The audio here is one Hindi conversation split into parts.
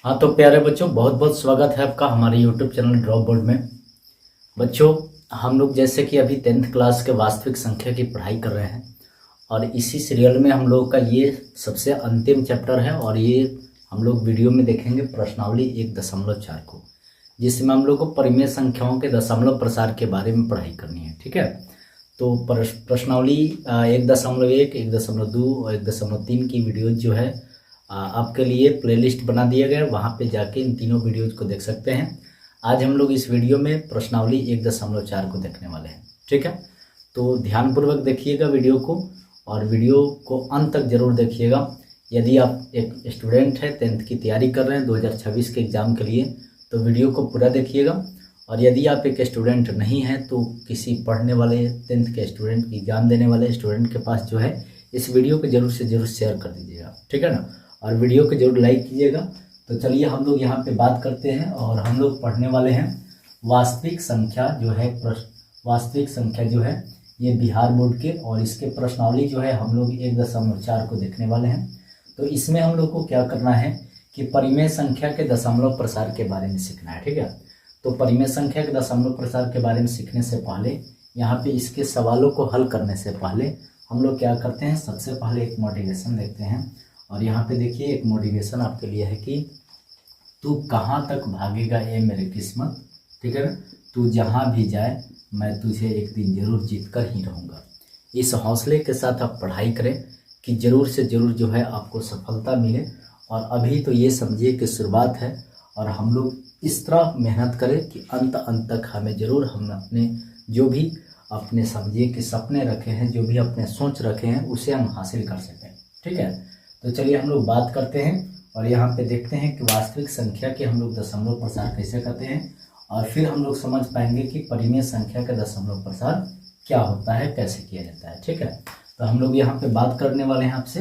हाँ तो प्यारे बच्चों, बहुत बहुत स्वागत है आपका हमारे यूट्यूब चैनल ड्रॉप बोर्ड में। बच्चों, हम लोग जैसे कि अभी 10th क्लास के वास्तविक संख्या की पढ़ाई कर रहे हैं और इसी सीरियल में हम लोग का ये सबसे अंतिम चैप्टर है और ये हम लोग वीडियो में देखेंगे प्रश्नावली 1.4 को, जिसमें हम लोग को परिमेय संख्याओं के दशमलव प्रसार के बारे में पढ़ाई करनी है। ठीक है, तो प्रश्नावली 1.1, 1.2 और 1.3 की वीडियो जो है आपके लिए प्लेलिस्ट बना दिया गया है, वहाँ पे जाके इन तीनों वीडियोज़ को देख सकते हैं। आज हम लोग इस वीडियो में प्रश्नावली 1.4 को देखने वाले हैं। ठीक है, तो ध्यानपूर्वक देखिएगा वीडियो को और वीडियो को अंत तक जरूर देखिएगा। यदि आप एक स्टूडेंट हैं, 10th की तैयारी कर रहे हैं 2026 के एग्ज़ाम के लिए, तो वीडियो को पूरा देखिएगा। और यदि आप एक स्टूडेंट नहीं हैं तो किसी पढ़ने वाले 10th के स्टूडेंट की एग्ज़ाम देने वाले स्टूडेंट के पास जो है इस वीडियो को जरूर से जरूर शेयर कर दीजिएगा। ठीक है ना, और वीडियो को जरूर लाइक कीजिएगा। तो चलिए हम लोग यहाँ पे बात करते हैं और हम लोग पढ़ने वाले हैं वास्तविक संख्या जो है वास्तविक संख्या जो है ये बिहार बोर्ड के, और इसके प्रश्नावली जो है हम लोग 1.4 को देखने वाले हैं। तो इसमें हम लोग को क्या करना है कि परिमेय संख्या के दशमलव प्रसार के बारे में सीखना है। ठीक है, तो परिमेय संख्या के दशमलव प्रसार के बारे में सीखने से पहले, यहाँ पे इसके सवालों को हल करने से पहले हम लोग क्या करते हैं, सबसे पहले एक मोटिवेशन देखते हैं। और यहाँ पे देखिए एक मोटिवेशन आपके लिए है कि तू कहाँ तक भागेगा ए मेरी किस्मत। ठीक है ना, तू जहाँ भी जाए मैं तुझे एक दिन जरूर जीत कर ही रहूँगा। इस हौसले के साथ आप पढ़ाई करें कि ज़रूर से ज़रूर जो है आपको सफलता मिले। और अभी तो ये समझिए कि शुरुआत है और हम लोग इस तरह मेहनत करें कि अंत तक हमें ज़रूर हम अपने जो भी अपने समझिए कि सपने रखे हैं, जो भी अपने सोच रखे हैं, उसे हम हासिल कर सकें। ठीक है, तो चलिए हम लोग बात करते हैं और यहाँ पे देखते हैं कि वास्तविक संख्या के हम लोग दशमलव प्रसार कैसे करते हैं, और फिर हम लोग समझ पाएंगे कि परिमेय संख्या का दशमलव प्रसार क्या होता है, कैसे किया जाता है। ठीक है, तो हम लोग यहाँ पे बात करने वाले हैं आपसे।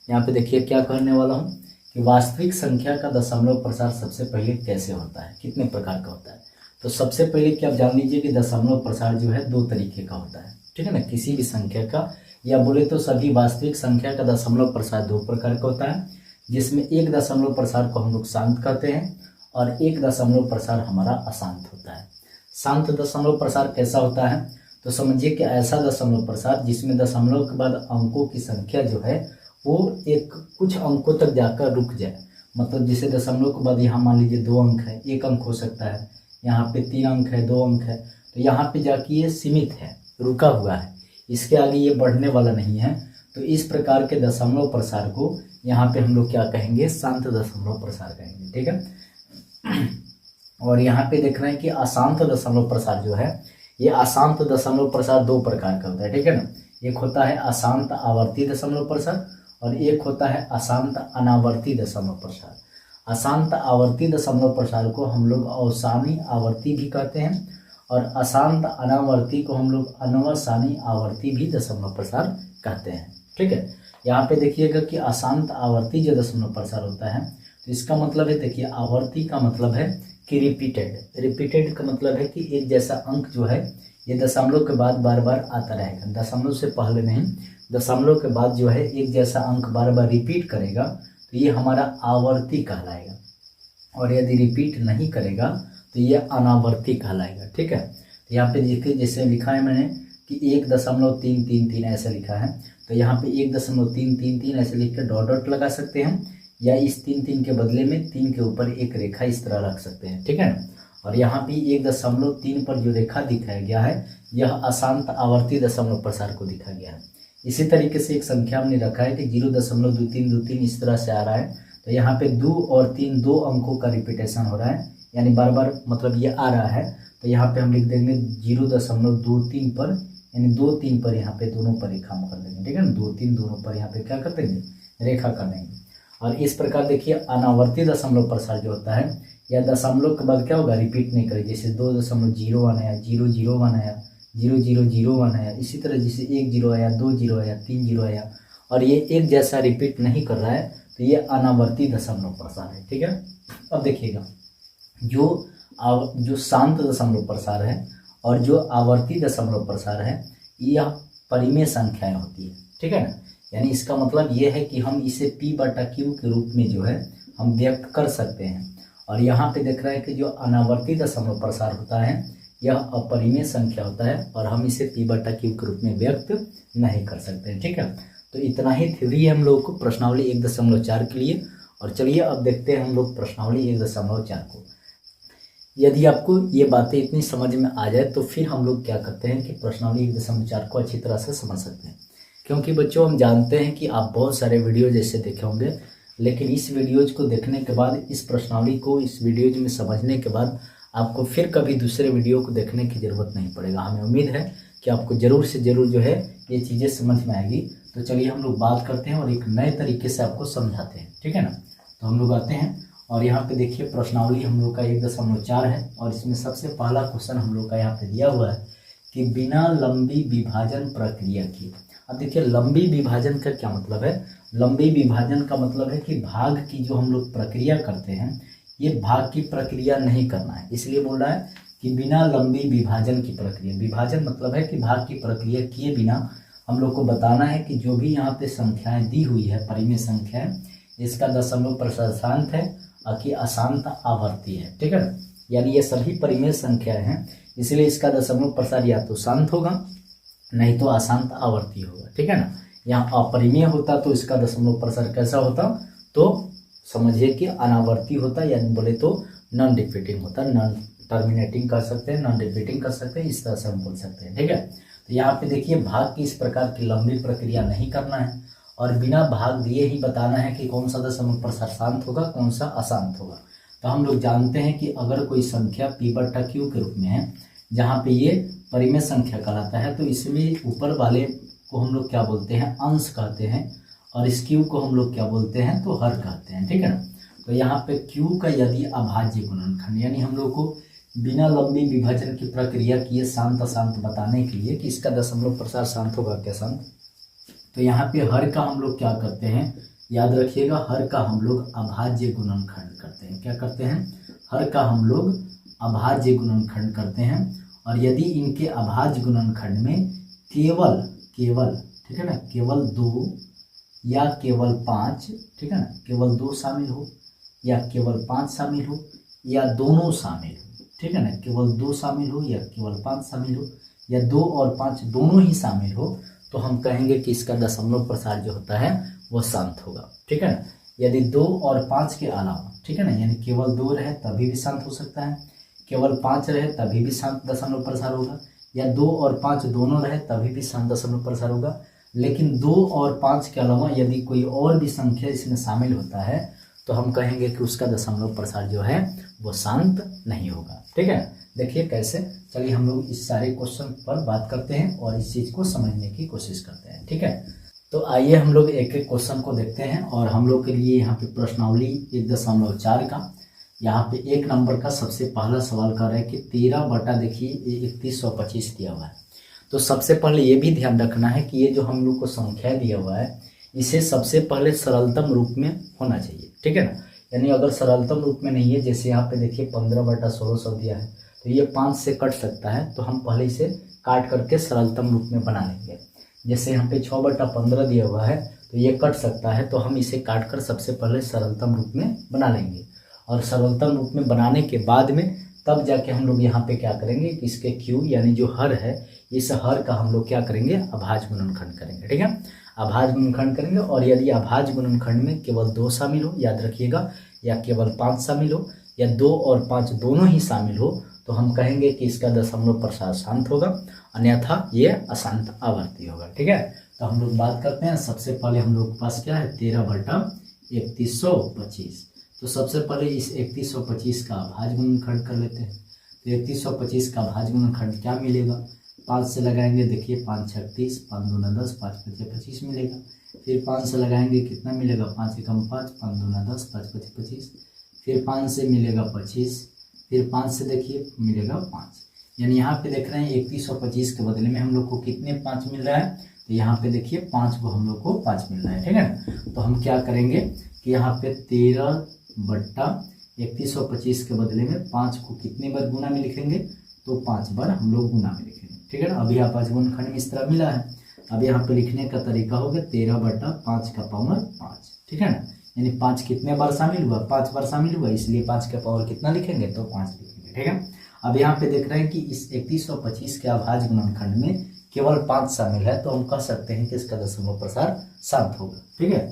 यहाँ पे देखिए क्या करने वाला हूँ कि वास्तविक संख्या का दशमलव प्रसार सबसे पहले कैसे होता है, कितने प्रकार का होता है। तो सबसे पहले कि आप जान लीजिए कि दशमलव प्रसार जो है 2 तरीके का होता है। ठीक है ना, किसी भी संख्या का या बोले तो सभी वास्तविक संख्या का दशमलव प्रसार 2 प्रकार का होता है, जिसमें एक दशमलव प्रसार को हम लोग शांत कहते हैं और एक दशमलव प्रसार हमारा अशांत होता है। शांत दशमलव प्रसार कैसा होता है, तो समझिए कि ऐसा दशमलव प्रसार जिसमें दशमलव के बाद अंकों की संख्या जो है वो एक कुछ अंकों तक जाकर रुक जाए। मतलब जैसे दशमलव के बाद यहाँ मान लीजिए 2 अंक है, 1 अंक हो सकता है, यहाँ पे 3 अंक है, 2 अंक है, तो यहाँ पे जाके ये सीमित है, रुका हुआ है, इसके आगे ये बढ़ने वाला नहीं है। तो इस प्रकार के दशमलव प्रसार को यहाँ पे हम लोग क्या कहेंगे, शांत दशमलव प्रसार कहेंगे। ठीक है, और यहाँ पे देख रहे हैं कि अशांत दशमलव प्रसार जो है, ये अशांत दशमलव प्रसार 2 प्रकार का होता है। ठीक है ना, एक होता है अशांत आवर्ती दशमलव प्रसार और एक होता है अशांत अनावर्ती दशमलव प्रसार। अशांत आवर्ती दशमलव प्रसार को हम लोग अवसानी आवर्ती भी कहते हैं और अशांत अनावर्ती को हम लोग अनवसानी आवर्ती भी दशमलव प्रसार कहते हैं। ठीक है, यहाँ पे देखिएगा कि अशांत आवर्ती जो दशमलव प्रसार होता है, तो इसका मतलब है, देखिए आवर्ती का मतलब है कि रिपीटेड का मतलब है कि एक जैसा अंक जो है ये दशमलव के बाद बार बार आता रहेगा, दशमलव से पहले नहीं, दशमलव के बाद जो है एक जैसा अंक बार बार रिपीट करेगा, तो ये हमारा आवर्ती कहलाएगा। और यदि रिपीट नहीं करेगा तो ये अनावर्ती कहलाएगा। ठीक है, तो यहाँ पे देखिए जैसे लिखा है मैंने कि 1.333 ऐसे लिखा है, तो यहाँ पे 1.333 ऐसे लिख कर डॉट डॉट लगा सकते हैं, या इस 3 के बदले में 3 के ऊपर एक रेखा इस तरह रख सकते हैं। ठीक है ना, और यहाँ पे 1.3 पर जो रेखा दिखाया गया है यह अशांत आवर्ती दशमलव प्रसार को दिखा गया है। इसी तरीके से एक संख्या हमने रखा है कि 0.2323 इस तरह से आ रहा है, तो यहाँ पे 2 और 3 2 अंकों का रिपीटेशन हो रहा है, यानी बार बार मतलब ये आ रहा है, तो यहाँ पे हम लिख देंगे 0.23 पर, यानी 2 3 पर यहाँ पे दोनों पर रेखा कर देंगे। ठीक है ना, 2 3 दोनों पर यहाँ पे क्या कर देंगे, रेखा कर देंगे। और इस प्रकार देखिए अनावर्ती दशमलव प्रसार जो होता है, या दशमलव के बाद क्या होगा, रिपीट नहीं करेगी। जैसे 2.01 आया, 001 आया, 0001 आया, इसी तरह जैसे 1 0 आया, 2 0 आया, 3 0 आया, और ये एक जैसा रिपीट नहीं कर रहा है, तो ये अनावर्ती दशमलव प्रसार है। ठीक है, अब देखिएगा जो शांत दशमलव प्रसार है और जो आवर्ती दशमलव प्रसार है, यह परिमेय संख्याएं होती है। ठीक है ना, यानी इसका मतलब ये है कि हम इसे P/Q के रूप में जो है हम व्यक्त कर सकते हैं। और यहाँ पे देख रहे हैं कि जो अनावर्ती दशमलव प्रसार होता है यह अपरिमेय संख्या होता है और हम इसे p/q के रूप में व्यक्त नहीं कर सकते हैं। ठीक है, तो इतना ही थ्योरी है हम लोगों को प्रश्नावली 1.4 के लिए। और चलिए अब देखते हैं हम लोग प्रश्नावली 1.4 को। यदि आपको ये बातें इतनी समझ में आ जाए तो फिर हम लोग क्या करते हैं कि प्रश्नावली 1.4 को अच्छी तरह से समझ सकते हैं। क्योंकि बच्चों हम जानते हैं कि आप बहुत सारे वीडियो जैसे देखे होंगे, लेकिन इस वीडियोज को देखने के बाद, इस प्रश्नावली को इस वीडियोज में समझने के बाद आपको फिर कभी दूसरे वीडियो को देखने की ज़रूरत नहीं पड़ेगा। हमें उम्मीद है कि आपको ज़रूर से ज़रूर जो है ये चीज़ें समझ में आएगी। तो चलिए हम लोग बात करते हैं और एक नए तरीके से आपको समझाते हैं। ठीक है ना, तो हम लोग आते हैं और यहाँ पे देखिए प्रश्नावली हम लोग का 1.4 है और इसमें सबसे पहला क्वेश्चन हम लोग का यहाँ पे दिया हुआ है कि बिना लंबी विभाजन प्रक्रिया की। अब देखिए लंबी विभाजन का क्या मतलब है। लंबी विभाजन का मतलब है कि भाग की जो हम लोग प्रक्रिया करते हैं ये भाग की प्रक्रिया नहीं करना है, इसलिए बोल रहा है कि बिना लंबी विभाजन की प्रक्रिया। विभाजन मतलब है कि भाग की प्रक्रिया किए बिना हम लोग को बताना है कि जो भी यहाँ पे संख्याएं दी हुई है परिमेय संख्याएं, इसका दशमलव प्रसार शांत है कि अशांत आवर्ती है। ठीक है, यानी ये सभी परिमेय संख्याएं हैं, इसलिए इसका दशमलव प्रसार या तो शांत होगा नहीं तो अशांत आवर्ती होगा। ठीक है ना, यहाँ अपरिमेय होता तो इसका दशमलव प्रसार कैसा होता, तो समझिए कि अनावर्ती होता, यानी बोले तो नॉन रिपीटिंग होता, नॉन टर्मिनेटिंग कर सकते हैं, नॉन रिपीटिंग कर सकते हैं, इस तरह से हम बोल सकते हैं। ठीक है, तो यहाँ पे देखिए भाग की इस प्रकार की लंबी प्रक्रिया नहीं करना है और बिना भाग दिए ही बताना है कि कौन सा दशमलव प्रसार शांत होगा कौन सा अशांत होगा। तो हम लोग जानते हैं कि अगर कोई संख्या p/q के रूप में है जहाँ पे ये परिमेय संख्या कहलाता है, तो इसमें ऊपर वाले को हम लोग क्या बोलते हैं, अंश कहते हैं, और इस q को हम लोग क्या बोलते हैं, तो हर कहते हैं। ठीक है ना, तो यहाँ पे q का यदि अभाज्य गुणनखंड, यानी हम लोग को बिना लंबी विभाजन की प्रक्रिया किए शांत अशांत बताने के लिए कि इसका दशमलव प्रसार शांत होगा क्या शांत, तो यहाँ पे हर का हम लोग क्या करते हैं, याद रखिएगा, हर का हम लोग अभाज्य गुणनखंड करते हैं। क्या करते हैं, हर का हम लोग अभाज्य गुणनखंड करते हैं। और यदि इनके अभाज्य गुणनखंड में केवल ठीक है ना, केवल 2 या केवल 5, ठीक है ना, केवल 2 शामिल हो या केवल 5 शामिल हो या दोनों शामिल हो, ठीक है ना, केवल 2 शामिल हो या केवल 5 शामिल हो या 2 और 5 दोनों ही शामिल हो, तो हम कहेंगे कि इसका दशमलव प्रसार जो होता है वो शांत होगा। ठीक है ना, यदि 2 और 5 के अलावा, ठीक है ना, यानी केवल 2 रहे तभी भी शांत हो सकता है, केवल 5 रहे तभी भी शांत दशमलव प्रसार होगा, या 2 और 5 दोनों रहे तभी भी शांत दशमलव प्रसार होगा। लेकिन 2 और 5 के अलावा यदि कोई और भी संख्या इसमें शामिल होता है तो हम कहेंगे कि उसका दशमलव प्रसार जो है वो शांत नहीं होगा। ठीक है, देखिए कैसे। चलिए हम लोग इस सारे क्वेश्चन पर बात करते हैं और इस चीज़ को समझने की कोशिश करते हैं। ठीक है, तो आइए हम लोग एक एक क्वेश्चन को देखते हैं। और हम लोग के लिए यहाँ पे प्रश्नावली 1.4 का यहाँ पे 1 नंबर का सबसे पहला सवाल कर रहा है कि 13 बटा देखिए 3125 दिया हुआ है। तो सबसे पहले ये भी ध्यान रखना है कि ये जो हम लोग को संख्या दिया हुआ है इसे सबसे पहले सरलतम रूप में होना चाहिए। ठीक है ना, यानी अगर सरलतम रूप में नहीं है, जैसे यहाँ पे देखिए 15 बटा 1600 दिया है तो ये 5 से कट सकता है, तो हम पहले इसे काट करके सरलतम रूप में बना लेंगे। जैसे यहाँ पे 6 बटा 15 दिया हुआ है तो ये कट सकता है, तो हम इसे काट कर सबसे पहले सरलतम रूप में बना लेंगे। और सरलतम रूप में बनाने के बाद में तब जाके हम लोग यहाँ पे क्या करेंगे कि इसके q यानी जो हर है, इस हर का हम लोग क्या करेंगे, अभाज्य गुणनखंड करेंगे। ठीक है, अभाज्य गुणनखंड करेंगे। और यदि अभाज्य गुणनखंड में केवल 2 शामिल हो, याद रखिएगा, या केवल 5 शामिल हो या 2 और 5 दोनों ही शामिल हो, तो हम कहेंगे कि इसका दशमलव प्रसार शांत होगा, अन्यथा ये अशांत आवर्ती होगा। ठीक है, तो हम लोग बात करते हैं। सबसे पहले हम लोग के पास क्या है, 13 बटा 3125। तो सबसे पहले इस 3125 का अभाज्य गुणनखंड कर लेते हैं। तो 3125 का अभाज्य गुणनखंड क्या मिलेगा, 5 से लगाएंगे, देखिए 5 6 30, 5 2 10, 5 5 25 मिलेगा। फिर 5 से लगाएंगे कितना मिलेगा, 5 एकम 5, 5 2 10, 5 5 25। फिर 5 से मिलेगा 25, फिर 5 से देखिए मिलेगा 5। यानी यहाँ पे देख रहे हैं 3125 के बदले में हम लोग को कितने 5 मिल रहा है, तो यहाँ पे देखिए 5 को हम लोग को 5 मिल रहा है। ठीक है, तो हम क्या करेंगे कि यहाँ पे 13 बट्टा 3125 के बदले में 5 को कितने बार गुना में लिखेंगे, तो 5 बार हम लोग गुना में लिखेंगे। ठीक है ना, अभी अभाज्य गुणनखंड में इस तरह मिला है। अब यहाँ पे लिखने का तरीका होगा 13 बट्टा 5 का पावर 5। ठीक है ना, यानी 5 कितने बार शामिल हुआ, 5 बार शामिल हुआ, इसलिए 5 का पावर कितना लिखेंगे, तो 5 लिखेंगे। ठीक है, अब यहाँ पे देख रहे हैं कि इस 3125 के अभाज्य गुणनखंड में केवल 5 शामिल है, तो हम कह सकते हैं कि इसका दशमलव प्रसार शांत होगा। ठीक है,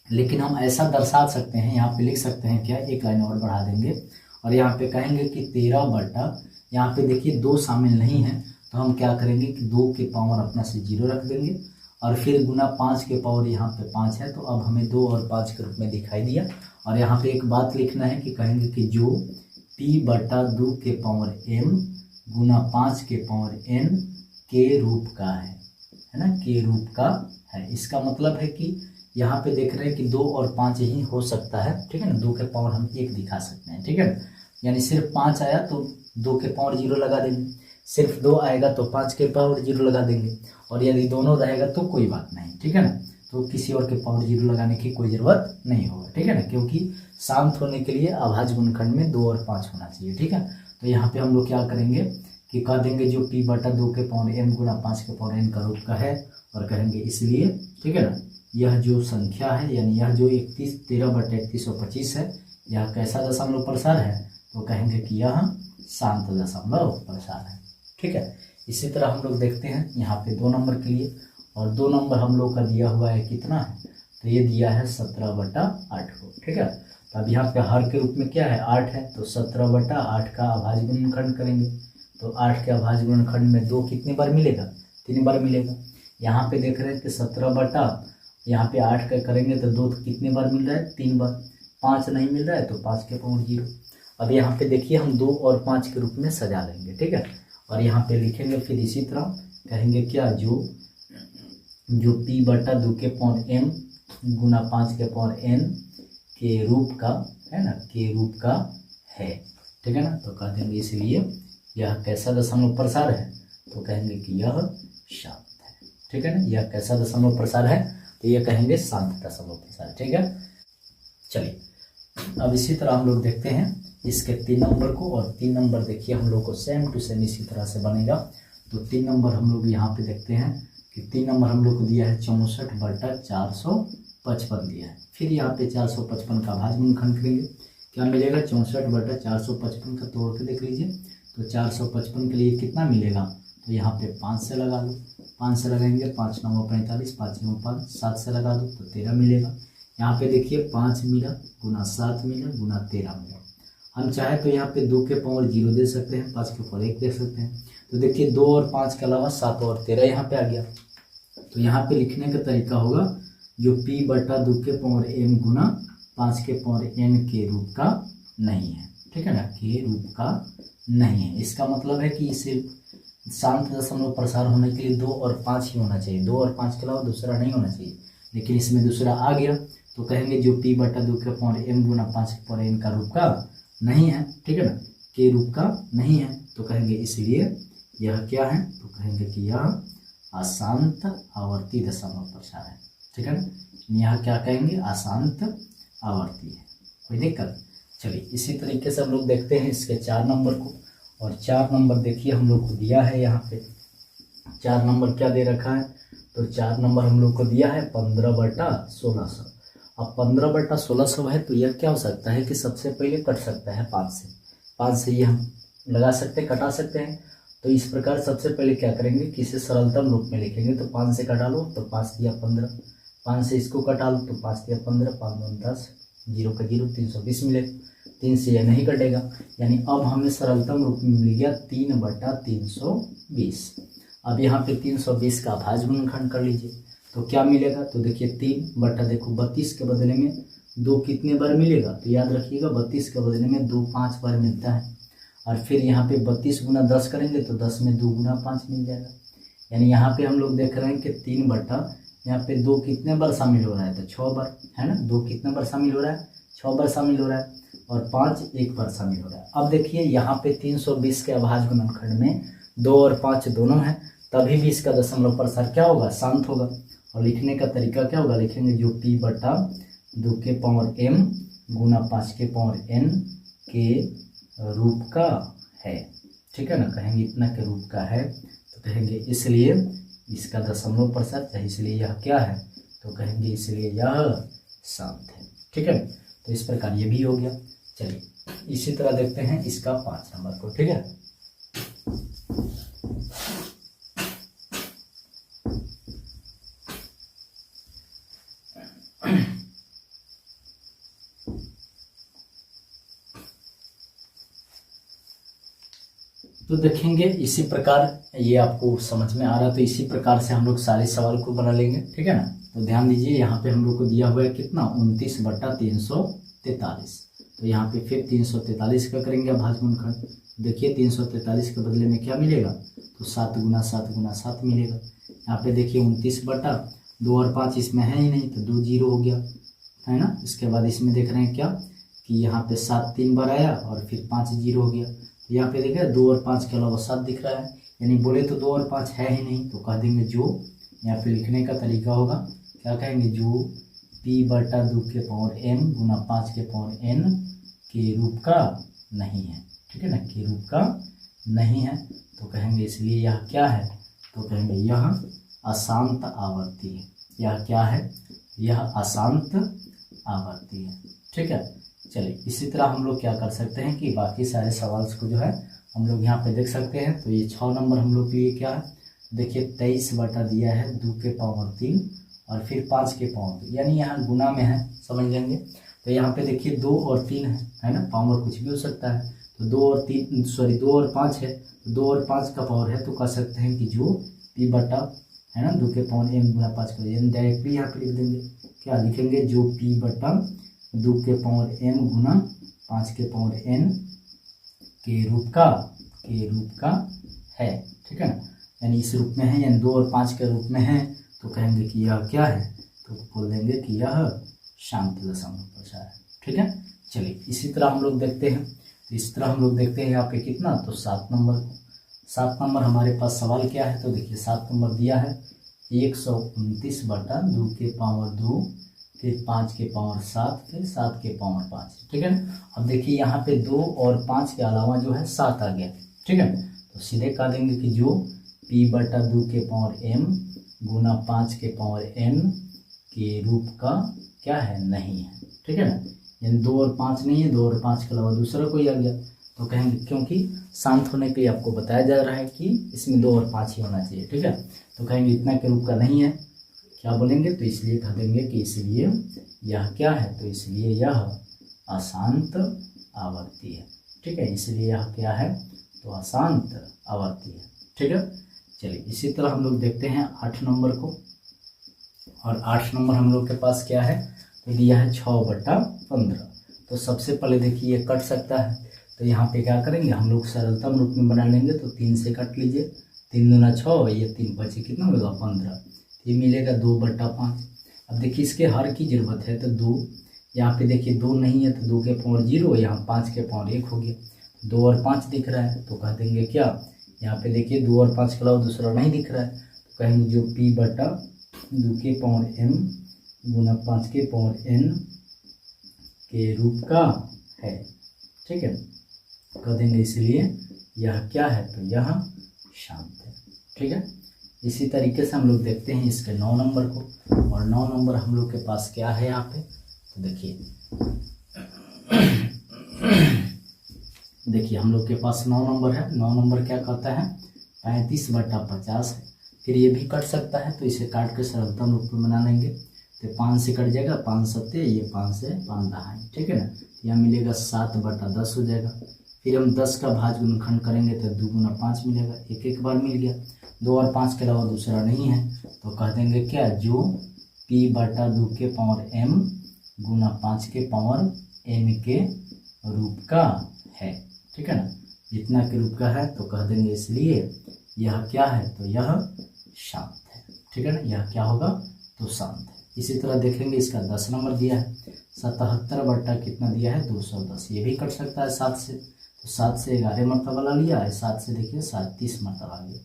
लेकिन हम ऐसा दर्शा सकते हैं, यहाँ पे लिख सकते हैं क्या, एक लाइन और बढ़ा देंगे और यहाँ पे कहेंगे कि 13 बटा, यहाँ पे देखिए 2 शामिल नहीं है, तो हम क्या करेंगे कि 2 के पावर अपना से 0 रख देंगे और फिर गुना 5 के पावर यहाँ पे 5 है, तो अब हमें 2 और 5 के रूप में दिखाई दिया। और यहाँ पे एक बात लिखना है कि कहेंगे कि जो p बटा 2 के पावर m गुना 5 के पावर n के रूप का है ना, के रूप का है। इसका मतलब है कि यहाँ पे देख रहे हैं कि 2 और 5 ही हो सकता है। ठीक है ना, 2 के पावर हम 1 दिखा सकते हैं। ठीक है, यानी सिर्फ 5 आया तो 2 के पावर 0 लगा देंगे, सिर्फ 2 आएगा तो 5 के पावर 0 लगा देंगे, और यदि दोनों रहेगा तो कोई बात नहीं। ठीक है ना, तो किसी और के पावर 0 लगाने की कोई ज़रूरत नहीं होगा। ठीक है ना, क्योंकि शांत होने के लिए अभाज्य गुणनखंड में 2 और 5 होना चाहिए। ठीक है, तो यहाँ पे हम लोग क्या करेंगे कि कह देंगे जो p बटा 2 के पावर m गुना 5 के पावर n का रूप का है, और कहेंगे इसलिए, ठीक है ना, यह जो संख्या है यानी यह जो 13 बटा 3125 है, यह कैसा दशमलव प्रसार है, तो कहेंगे कि यह शांत दशमलव प्रसार है। ठीक है, इसी तरह हम लोग देखते हैं यहाँ पे 2 नंबर के लिए, और 2 नंबर हम लोग का दिया हुआ है कितना है, तो ये दिया है 17 बटा 8 को। ठीक है, तो अब यहाँ पे हर के रूप में क्या है, 8 है, तो 17 बटा 8 का अभाज्य गुणनखंड करेंगे, तो 8 के अभाज्य गुणनखंड में 2 कितनी बार मिलेगा, 3 बार मिलेगा। यहाँ पे देख रहे हैं कि 17 बटा यहाँ पे 8 का करेंगे तो 2 कितने बार मिल रहा है, 3 बार, 5 नहीं मिल रहा है तो 5 के पावर 0। अब यहाँ पे देखिए हम 2 और 5 के रूप में सजा लेंगे। ठीक है, और यहाँ पे लिखेंगे फिर इसी तरह कहेंगे क्या, जो p बटा 2 के पावर m गुना 5 के पावर n के रूप का है ना, के रूप का है। ठीक है ना, तो कह देंगे इसलिए यह कैसा दशमलव प्रसार है, तो कहेंगे कि यह शांत है। ठीक है ना, यह कैसा दशमलव प्रसार है, तो ये कहेंगे शांत दशमलव प्रसार। ठीक है, चलिए अब इसी तरह हम लोग देखते हैं इसके 3 नंबर को, और 3 नंबर देखिए हम लोग को सेम टू सेम इसी तरह से बनेगा। तो 3 नंबर हम लोग यहाँ पे देखते हैं कि 3 नंबर हम लोग को दिया है 64 बटा 455 दिया है। फिर यहाँ पे 455 का अभाज्य गुणनखंड करेंगे, क्या मिलेगा, 64 बटा 455 का तोड़ के देख लीजिए, तो 455 के लिए कितना मिलेगा, तो यहाँ पे 5 से लगा दो, 5 से लगाएंगे, 5 9 45, 5 9 5, 7 से लगा दो तो 13 मिलेगा। यहाँ पे देखिए 5 मिला गुना 7 मिला गुना 13 मिला। हम चाहे तो यहाँ पे 2 के पावर 0 दे सकते हैं, 5 के पावर 1 दे सकते हैं। तो देखिए 2 और 5 के अलावा 7 और 13 यहाँ पे आ गया। तो यहाँ पे लिखने का तरीका होगा जो p बटा 2 के पावर m गुना 5 के पावर n के रूप का नहीं है। ठीक है ना, के रूप का नहीं है। इसका मतलब है कि इसे शांत दशमलव प्रसार होने के लिए 2 और 5 ही होना चाहिए, 2 और 5 के अलावा दूसरा नहीं होना चाहिए, लेकिन इसमें दूसरा आ गया, तो कहेंगे जो p बटा 2 के पावर m गुना 5 के पावर n का रूप का नहीं है। ठीक है ना, के रूप का नहीं है, तो कहेंगे इसलिए यह क्या है, तो कहेंगे कि यह अशांत आवर्ती दशमलव प्रसार है। ठीक है ना, यहाँ क्या कहेंगे, अशांत आवर्ती है, कोई दिक्कत। चलिए इसी तरीके से हम लोग देखते हैं इसके 4 नंबर को, और 4 नंबर देखिए हम लोग को दिया है यहाँ पे 4 नंबर क्या दे रखा है, तो 4 नंबर हम लोग को दिया है 15 बटा 1600। अब 15 बटा 1600 है, तो यह क्या हो सकता है कि सबसे पहले कट सकता है 5 से ये हम लगा सकते हैं, कटा सकते हैं। तो इस प्रकार सबसे पहले क्या करेंगे कि इसे सरलतम रूप में लिखेंगे, तो 5 से कटा लो तो 5 दिया 15, 5 से इसको कटा लो तो 5 दिया 15, 5 2 10, 0 का 0, 320 मिलेगा। 3 से यह नहीं कटेगा, यानी अब हमें सरलतम रूप में मिल गया 3 बटा 320। अब यहाँ पे 320 का अभाज्य गुणनखंड कर लीजिए, तो क्या मिलेगा, तो देखिए 3 बटा देखो 32 के बदले में 2 कितने बार मिलेगा, तो याद रखिएगा 32 के बदले में 2 5 बार मिलता है। और फिर यहाँ पे 32 गुना 10 करेंगे तो 10 में 2 गुना 5 मिल जाएगा। यानी यहाँ पे हम लोग देख रहे हैं कि 3 बटा यहाँ पे 2 कितने बार शामिल हो रहा है, तो 6 बार है ना, 2 कितने बार शामिल हो रहा है, 6 बार शामिल हो रहा है, और 5 एक बार शामिल हो रहा है। अब देखिए यहाँ पे 320 के अभाज्य गुणनखंड में 2 और 5 दोनों है, तभी भी इसका दशमलव प्रसार क्या होगा, शांत होगा। और लिखने का तरीका क्या होगा, लिखेंगे जो p बटा 2 के पावर m गुना 5 के पावर n के रूप का है। ठीक है ना, कहेंगे इतना के रूप का है, तो कहेंगे इसलिए इसका दशमलव प्रसार, इसलिए यह क्या है, तो कहेंगे इसलिए यह शांत है। ठीक है। तो इस प्रकार ये भी हो गया। चलिए इसी तरह देखते हैं इसका 5 नंबर को। ठीक है, तो देखेंगे इसी प्रकार ये आपको समझ में आ रहा है। तो इसी प्रकार से हम लोग सारे सवाल को बना लेंगे। ठीक है ना। तो ध्यान दीजिए यहाँ पे हम लोग को दिया हुआ है कितना 29/343। तो यहाँ पे फिर 343 का करेंगे भाज गुणनखंड। देखिए 343 के बदले में क्या मिलेगा, तो 7 गुना 7 गुना 7 मिलेगा। यहाँ पे देखिए 29/2 और 5 इसमें है ही नहीं, तो 2 जीरो हो गया, है ना। इसके बाद इसमें देख रहे हैं क्या कि यहाँ पे 7 3 बार आया और फिर 5 जीरो हो गया। तो यहाँ पे देखिए 2 और 5 के अलावा 7 दिख रहा है, यानी बोले तो 2 और 5 है ही नहीं। तो कह देंगे जो यहाँ पे लिखने का तरीका होगा, क्या कहेंगे, जो p/2 के पावर m गुना 5 के पावर n के रूप का नहीं है। ठीक है ना, के रूप का नहीं है। तो कहेंगे इसलिए यह क्या है, तो कहेंगे यह अशांत आवर्ती है। यह क्या है, यह अशांत आवर्ती है। ठीक है। चलिए इसी तरह हम लोग क्या कर सकते हैं कि बाकी सारे सवाल को जो है हम लोग यहाँ पे देख सकते हैं। तो ये 6 नंबर हम लोग के लिए क्या है, देखिए 23 बटा दिया है 2 के पावर 3 और फिर 5 के पावर 2, यानी यहाँ गुना में है, समझ लेंगे। तो यहाँ पे देखिए 2 और 3 है ना, पावर कुछ भी हो सकता है। तो 2 और 5 है, तो 2 और 5 का पावर है, तो कह सकते हैं कि जो p बटा है ना 2 के पावर m गुना 5 का, यानी डायरेक्टली यहाँ पे लिख देंगे, क्या लिखेंगे, जो p बटा 2 के पावर m गुना 5 के पावर n के रूप का है। ठीक है ना, यानी इस रूप में है, यानी 2 और 5 के रूप में है। तो कहेंगे कि यह क्या है, तो बोल देंगे कि यह शांत दशमलव प्रसार है। ठीक है। चलिए इसी तरह हम लोग देखते हैं। तो इस तरह हम लोग देखते हैं यहाँ पे कितना, तो 7 नंबर को। 7 नंबर हमारे पास सवाल क्या है, तो देखिए 7 नंबर दिया है 129/2 के पावर 2 फिर 5 के पावर 7 फिर 7 के पावर 5। ठीक है। अब देखिए यहाँ पे 2 और 5 के अलावा जो है 7 आ गया। ठीक है, तो सीधे कह देंगे कि जो p/2 के पावर m गुना 5 के पावर n के रूप का क्या है, नहीं है। ठीक है ना, यानी 2 और 5 नहीं है, 2 और 5 के अलावा दूसरा कोई आ गया। तो कहेंगे क्योंकि शांत होने के लिए आपको बताया जा रहा है कि इसमें 2 और 5 ही होना चाहिए। ठीक है, तो कहेंगे इतना के रूप का नहीं है, क्या बोलेंगे, तो इसलिए कह देंगे कि इसलिए यह क्या है, तो इसलिए यह अशांत आवर्ती है। ठीक है, इसलिए यह क्या है, तो अशांत आवर्ती है। ठीक है। चलिए इसी तरह हम लोग देखते हैं 8 नंबर को। और 8 नंबर हम लोग के पास क्या है, तो दिया है 6/15। तो सबसे पहले देखिए ये कट सकता है, तो यहाँ पे क्या करेंगे हम लोग सरलतम रूप में बना लेंगे। तो 3 से कट लीजिए, 3 दूना 6, ये 3 बचे कितना होगा 15, ये मिलेगा 2/5। अब देखिए इसके हर की जरूरत है, तो 2 यहाँ पे देखिए 2 नहीं है, तो 2 के पावर 0, यहाँ 5 के पावर 1 हो गया। 2 और 5 दिख रहा है, तो कह देंगे क्या, यहाँ पे देखिए 2 और 5 के अलावा दूसरा नहीं दिख रहा है। तो कहेंगे जो p/2 के पावर m गुना 5 के पावर n के रूप का है। ठीक है, कह देंगे इसलिए यह क्या है, तो यह शांत है। ठीक है। इसी तरीके से हम लोग देखते हैं इसके 9 नंबर को। और 9 नंबर हम लोग के पास क्या है यहाँ पे, तो देखिए देखिए हम लोग के पास 9 नंबर है। 9 नंबर क्या कहता है, 35/50 है। फिर ये भी कट सकता है, तो इसे काट के सरलतम रूप में बना लेंगे। तो 5 से कट जाएगा, 5 7, ये 5 से 5 दहाई। ठीक है ना, यह मिलेगा 7/10 हो जाएगा। फिर हम 10 का भाज गुणनखंड करेंगे, तो 2 गुना 5 मिलेगा, एक बार मिल गया। 2 और 5 के अलावा दूसरा नहीं है, तो कह देंगे क्या, जो p/2 के पावर m गुना 5 के पावर n के रूप का है। ठीक है ना, जितना के रूप का है, तो कह देंगे इसलिए यह क्या है, तो यह शांत है। ठीक है ना, यह क्या होगा, तो शांत है। इसी तरह देखेंगे इसका 10 नंबर दिया है 77 कितना दिया है 210। ये भी कट सकता है 7 से, तो 7 से 11 मरतबा ला लिया है, 7 से देखिए 30 मरतबा लिया,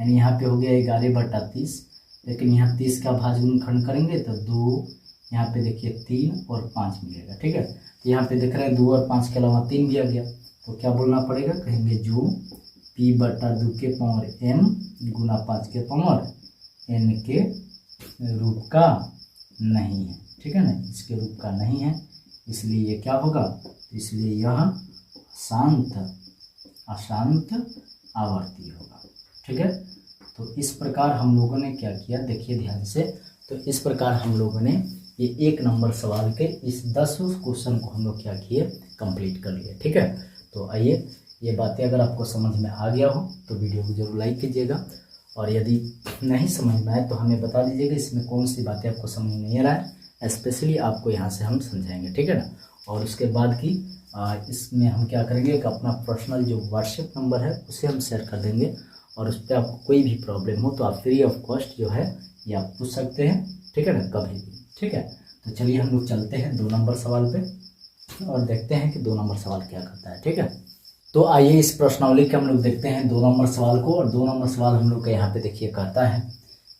यानी यहाँ पे हो गया 11/30। लेकिन यहाँ 30 का भाज गुणनखंड करेंगे, तो 2 यहाँ पे देखिए 3 और 5 मिलेगा। ठीक है, तो यहाँ पे देख रहे हैं 2 और 5 के अलावा 3 भी आ गया, तो क्या बोलना पड़ेगा, कहेंगे जो p/2 के पावर m गुना 5 के पावर n के रूप का नहीं है। ठीक है ना, इसके रूप का नहीं है, इसलिए ये क्या होगा, इसलिए यह शांत अशांत आवर्ती होगा। ठीक है, तो इस प्रकार हम लोगों ने क्या किया, देखिए ध्यान से। तो इस प्रकार हम लोगों ने ये 1 नंबर सवाल के इस 10 क्वेश्चन को हम लोग क्या किए, कंप्लीट कर लिए। ठीक है, तो आइए, ये बातें अगर आपको समझ में आ गया हो तो वीडियो को जरूर लाइक कीजिएगा, और यदि नहीं समझ में आए तो हमें बता दीजिएगा इसमें कौन सी बातें आपको समझ नहीं आ रहा है, स्पेशली आपको यहाँ से हम समझाएंगे। ठीक है ना, और उसके बाद की इसमें हम क्या करेंगे कि अपना पर्सनल जो व्हाट्सएप नंबर है उसे हम शेयर कर देंगे, और उस पर आपको कोई भी प्रॉब्लम हो तो आप फ्री ऑफ कॉस्ट जो है ये आप पूछ सकते हैं। ठीक है ना, कभी भी। ठीक है, तो चलिए हम लोग चलते हैं 2 नंबर सवाल पे और देखते हैं कि 2 नंबर सवाल क्या करता है। ठीक है, तो आइए इस प्रश्नावली के हम लोग देखते हैं 2 नंबर सवाल को। और 2 नंबर सवाल हम लोग का यहाँ पे देखिए कहता है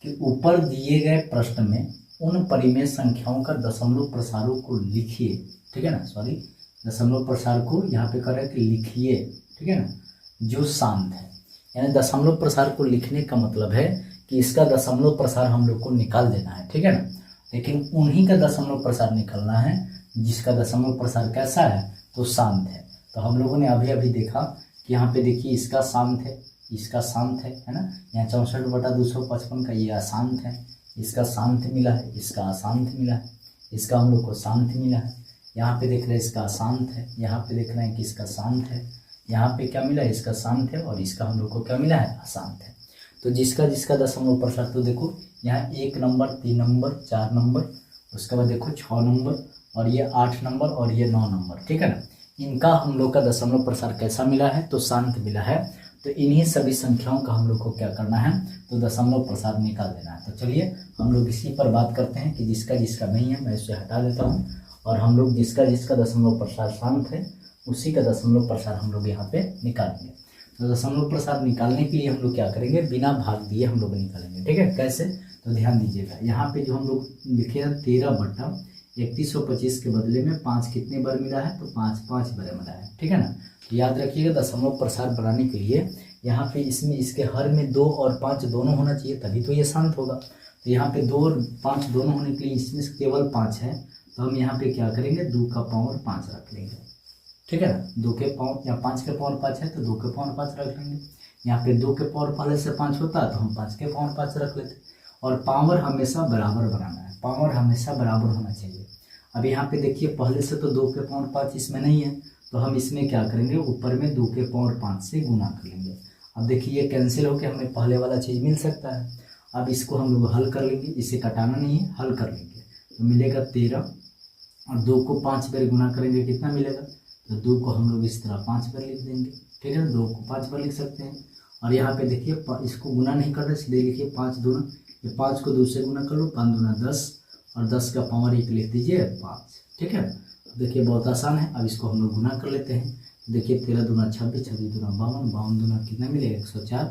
कि ऊपर दिए गए प्रश्न में उन परिमेय संख्याओं का दशमलव प्रसारों को लिखिए। ठीक है ना, सॉरी, दशमलव प्रसार को यहाँ पे कह रहे हैं कि लिखिए। ठीक है ना, जो शांत है, यानी दशमलव प्रसार को लिखने का मतलब है कि इसका दशमलव प्रसार हम लोग को निकाल देना है। ठीक है ना, लेकिन उन्हीं का दशमलव प्रसार निकालना है जिसका दशमलव प्रसार कैसा है, तो शांत है। तो हम लोगों ने अभी अभी देखा कि यहाँ पे देखिए इसका शांत है, इसका शांत है ना, यहाँ 64/255 का ये अशांत है, इसका शांत मिला है, इसका अशांत मिला है, इसका हम लोग को शांत मिला है। यहाँ पे देख रहे हैं इसका अशांत है, यहाँ पे देख रहे हैं कि इसका शांत है, यहाँ पे क्या मिला है, इसका शांत है, और इसका हम लोग को क्या मिला है, अशांत है। तो जिसका जिसका दशमलव प्रसार, तो देखो यहाँ 1 नंबर, 3 नंबर, 4 नंबर, उसके बाद देखो 6 नंबर, और ये 8 नंबर, और ये 9 नंबर। ठीक है ना, इनका हम लोग का दशमलव प्रसार कैसा मिला है, तो शांत मिला है। तो इन्हीं सभी संख्याओं का हम लोग को क्या करना है, तो दशमलव प्रसार निकाल देना है। तो चलिए हम लोग इसी पर बात करते हैं कि जिसका जिसका नहीं है मैं इसे हटा देता हूँ, और हम लोग जिसका जिसका दशमलव प्रसार शांत है उसी का दशमलव प्रसार हम लोग यहाँ पे निकालेंगे। तो दशमलव प्रसार निकालने के लिए हम लोग क्या करेंगे, बिना भाग दिए हम लोग निकालेंगे। ठीक है, कैसे, तो ध्यान दीजिएगा। यहाँ पे जो हम लोग लिखे हैं 13/3125 के बदले में 5 कितने बार मिला है, तो 5 बार मिला है। ठीक है ना, तो याद रखिएगा दशमलव प्रसार बनाने के लिए यहाँ पे इसमें इसके हर में 2 और 5 दोनों होना चाहिए, तभी तो ये शांत होगा। तो यहाँ पे 2 और 5 दोनों होने के लिए इसमें केवल 5 है, तो हम यहाँ पे क्या करेंगे, 2 का पावर 5 रख लेंगे। ठीक है ना, 2 के पावर या 5 के पावर 5 है तो 2 के पावर 5 रख लेंगे। यहाँ पे 2 के पावर पहले से 5 होता है तो हम 5 के पावर 5 रख लेते। और पावर हमेशा बराबर बनाना है, पावर हमेशा बराबर होना चाहिए। अब यहाँ पे देखिए पहले से तो 2 के पावर 5 इसमें नहीं है, तो हम इसमें क्या करेंगे, ऊपर में 2 के पावर 5 से गुना कर लेंगे। अब देखिए ये कैंसिल होकर हमें पहले वाला चीज़ मिल सकता है। अब इसको हम लोग हल कर लेंगे, इसे कटाना नहीं है, हल कर लेंगे। तो मिलेगा 13, और 2 को 5 बार गुना करेंगे कितना मिलेगा, तो 2 को हम लोग इस तरह 5 बार लिख देंगे। ठीक है, 2 को 5 बार लिख सकते हैं। और यहाँ पे देखिए इसको गुना नहीं कर रहे, सीधे लिखिए 5 दूना, ये 5 को 2 से गुना कर लो, 5 दूना 10, और 10 का पावर 1 लिख दीजिए 5। ठीक है, देखिए बहुत आसान है। अब इसको हम लोग गुना कर लेते हैं। देखिए 13 दूना 26, 26 दूना 52, 52 दूना कितना मिलेगा 104,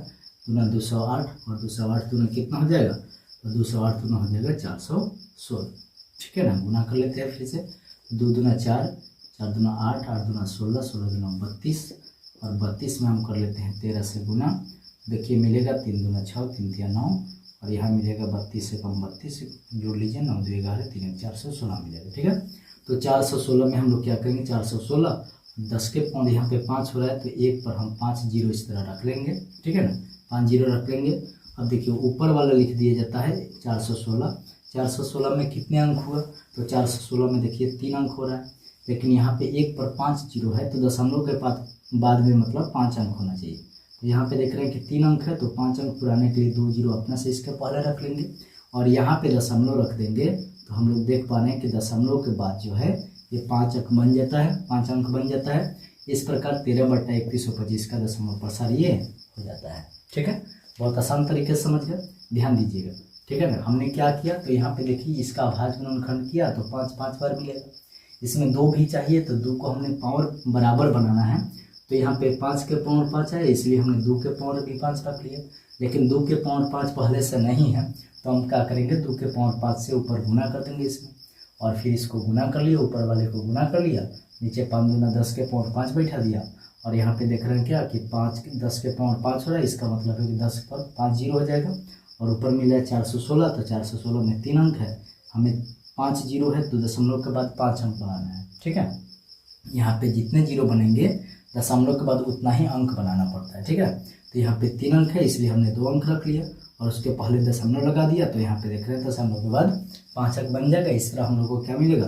दूना 208, और 208 दूना कितना हो जाएगा, तो 208 दूना हो जाएगा 416। ठीक है ना, गुना कर लेते हैं फिर से। 2 दूना 4, 4 दूना 8, 8 दूना 16, 16 दूना 32, और 32 में हम कर लेते हैं 13 से गुना। देखिए मिलेगा 3 दूना 6, 3 तिया 9, और यहाँ मिलेगा 32 से कम 32 जोड़ लीजिए, 9 2 11, 3 416 मिलेगा। ठीक है, तो 416 में हम लोग क्या करेंगे, 416 10 के पावर यहाँ पे 5 हो रहा है, तो 1 पर हम 5 जीरो इस तरह रख लेंगे। ठीक है ना, 5 जीरो रख लेंगे। अब देखिए ऊपर वाला लिख दिया जाता है 416। 416 में कितने अंक हुआ, तो 416 में देखिए 3 अंक हो रहा है, लेकिन यहाँ पे 1 पर 5 जीरो है, तो दशमलव के बाद में मतलब 5 अंक होना चाहिए। तो यहाँ पे देख रहे हैं कि 3 अंक है, तो 5 अंक पुराने के लिए 2 जीरो अपना से इसके पहले रख लेंगे, और यहाँ पे दशमलव रख देंगे। तो हम लोग देख पा रहे हैं कि दशमलव के बाद जो है ये 5 अंक बन जाता है, 5 अंक बन जाता है। इस प्रकार 13/3125 का दशमलव प्रसार ये हो जाता है। ठीक है, बहुत आसान तरीके से समझ गए, ध्यान दीजिएगा। ठीक है ना, हमने क्या किया, तो यहाँ पे देखिए इसका अभाज्य गुणनखंड किया तो 5 5 बार मिलेगा। इसमें 2 भी चाहिए, तो 2 को हमने पावर बराबर बनाना है, तो यहाँ पे 5 के पावर 5 है, इसलिए हमने 2 के पावर भी 5 रख लिया। लेकिन 2 के पावर 5 पहले से नहीं है, तो हम क्या करेंगे, 2 के पावर 5 से ऊपर गुना कर देंगे इसमें, और फिर इसको गुना कर लिया, ऊपर वाले को गुना कर लिया, नीचे 5 दूना 10 के पावर 5 बैठा दिया, और यहाँ पे देख रहे हैं क्या कि 10 के पावर 5 हो रहा है, इसका मतलब है कि 10 पर 5 जीरो हो जाएगा, और ऊपर मिला है 416, तो 416 में 3 अंक है, हमें 5 जीरो है तो दशमलव के बाद 5 अंक बनाना है, ठीक है। यहाँ पे जितने जीरो बनेंगे दशमलव के बाद उतना ही अंक बनाना पड़ता है, ठीक है। तो यहाँ पे 3 अंक है इसलिए हमने 2 अंक रख लिया और उसके पहले दशमलव लगा दिया, तो यहाँ पे देख रहे हैं दशमलव के बाद 5 अंक बन जाएगा। इस तरह हम लोग को क्या मिलेगा